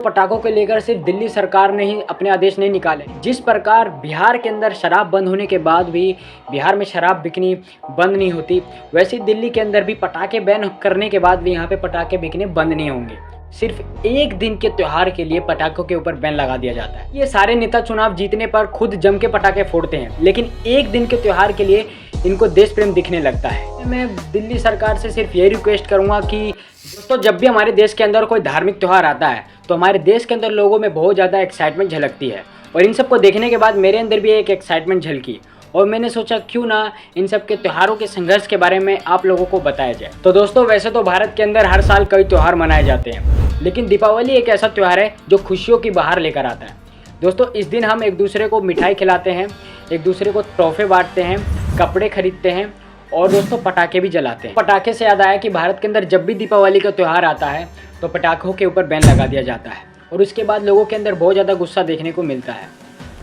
पटाखों को लेकर सिर्फ दिल्ली सरकार ने ही अपने आदेश नहीं निकाले। जिस प्रकार बिहार के अंदर शराब बंद होने के बाद भी बिहार में शराब बिकनी बंद नहीं होती, वैसे ही दिल्ली के अंदर भी पटाखे बैन करने के बाद भी यहाँ पे पटाखे बिकने बंद नहीं होंगे। सिर्फ एक दिन के त्यौहार के लिए पटाखों के ऊपर बैन लगा दिया जाता है। ये सारे नेता चुनाव जीतने पर खुद जम के पटाखे फोड़ते हैं, लेकिन एक दिन के त्यौहार के लिए इनको देश प्रेम दिखने लगता है। मैं दिल्ली सरकार से सिर्फ यही रिक्वेस्ट करूंगा कि दोस्तों, जब भी हमारे देश के अंदर कोई धार्मिक त्यौहार आता है तो हमारे देश के अंदर लोगों में बहुत ज़्यादा एक्साइटमेंट झलकती है, और इन सब को देखने के बाद मेरे अंदर भी एक एक्साइटमेंट झलकी और मैंने सोचा क्यों ना इन सब के त्योहारों के संघर्ष के बारे में आप लोगों को बताया जाए। तो दोस्तों, वैसे तो भारत के अंदर हर साल कई त्यौहार मनाए जाते हैं, लेकिन दीपावली एक ऐसा त्यौहार है जो खुशियों की बहार लेकर आता है। दोस्तों, इस दिन हम एक दूसरे को मिठाई खिलाते हैं, एक दूसरे को तोहफे बांटते हैं, कपड़े खरीदते हैं और दोस्तों पटाखे भी जलाते हैं। पटाखे से याद आया कि भारत के अंदर जब भी दीपावली का त्यौहार आता है तो पटाखों के ऊपर बैन लगा दिया जाता है, और उसके बाद लोगों के अंदर बहुत ज़्यादा गुस्सा देखने को मिलता है।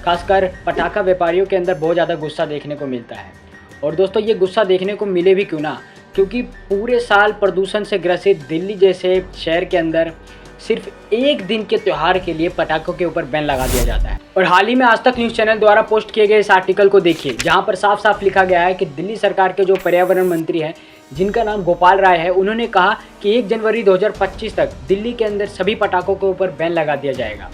खासकर पटाखा व्यापारियों के अंदर बहुत ज़्यादा गुस्सा देखने को मिलता है। और दोस्तों, ये गुस्सा देखने को मिले भी क्यों ना, क्योंकि पूरे साल प्रदूषण से ग्रसित दिल्ली जैसे शहर के अंदर सिर्फ एक दिन के त्यौहार के लिए पटाखों के ऊपर बैन लगा दिया जाता है। और हाल ही में आज तक न्यूज़ चैनल द्वारा पोस्ट किए गए इस आर्टिकल को देखिए, जहां पर साफ साफ लिखा गया है कि दिल्ली सरकार के जो पर्यावरण मंत्री हैं, जिनका नाम गोपाल राय है, उन्होंने कहा कि 1 जनवरी 2025 तक दिल्ली के अंदर सभी पटाखों के ऊपर बैन लगा दिया जाएगा।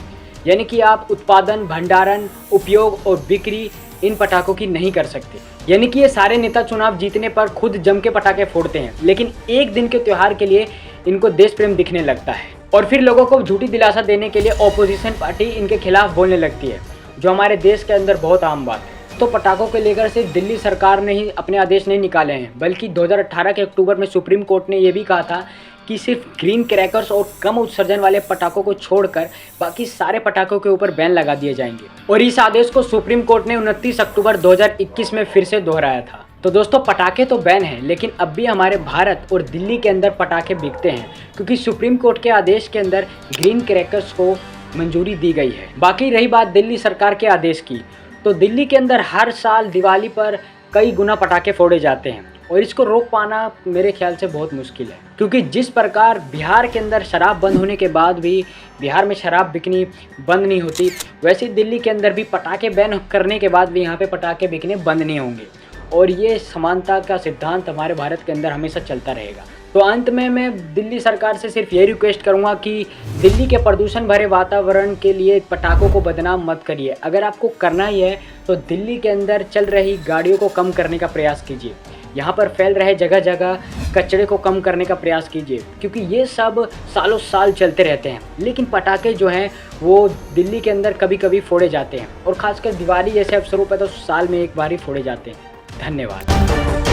यानी कि आप उत्पादन, भंडारण, उपयोग और बिक्री इन पटाखों की नहीं कर सकते। यानी कि ये सारे नेता चुनाव जीतने पर खुद जम के पटाखे फोड़ते हैं, लेकिन एक दिन के त्यौहार के लिए इनको देश प्रेम दिखने लगता है, और फिर लोगों को झूठी दिलासा देने के लिए ऑपोजिशन पार्टी इनके खिलाफ बोलने लगती है, जो हमारे देश के अंदर बहुत आम बात है। तो पटाखों को लेकर सिर्फ दिल्ली सरकार ने ही अपने आदेश नहीं निकाले हैं, बल्कि 2018 के अक्टूबर में सुप्रीम कोर्ट ने यह भी कहा था कि सिर्फ ग्रीन क्रैकर्स और कम उत्सर्जन वाले पटाखों को छोड़कर बाकी सारे पटाखों के ऊपर बैन लगा दिए जाएंगे। और इस आदेश को सुप्रीम कोर्ट ने 29 अक्टूबर 2021 में फिर से दोहराया था। तो दोस्तों, पटाखे तो बैन हैं, लेकिन अब भी हमारे भारत और दिल्ली के अंदर पटाखे बिकते हैं, क्योंकि सुप्रीम कोर्ट के आदेश के अंदर ग्रीन क्रैकर्स को मंजूरी दी गई है। बाकी रही बात दिल्ली सरकार के आदेश की, तो दिल्ली के अंदर हर साल दिवाली पर कई गुना पटाखे फोड़े जाते हैं, और इसको रोक पाना मेरे ख्याल से बहुत मुश्किल है, क्योंकि जिस प्रकार बिहार के अंदर शराब बंद होने के बाद भी बिहार में शराब बिकनी बंद नहीं होती, वैसे ही दिल्ली के अंदर भी पटाखे बैन करने के बाद भी यहाँ पे पटाखे बिकने बंद नहीं होंगे, और ये समानता का सिद्धांत हमारे भारत के अंदर हमेशा चलता रहेगा। तो अंत में मैं दिल्ली सरकार से सिर्फ ये रिक्वेस्ट करूंगा कि दिल्ली के प्रदूषण भरे वातावरण के लिए पटाखों को बदनाम मत करिए। अगर आपको करना ही है तो दिल्ली के अंदर चल रही गाड़ियों को कम करने का प्रयास कीजिए, यहाँ पर फैल रहे जगह जगह कचरे को कम करने का प्रयास कीजिए, क्योंकि ये सब सालों साल चलते रहते हैं। लेकिन पटाखे जो हैं वो दिल्ली के अंदर कभी कभी फोड़े जाते हैं, और ख़ासकर दिवाली जैसे अवसरों पर तो साल में एक बार ही फोड़े जाते हैं। धन्यवाद।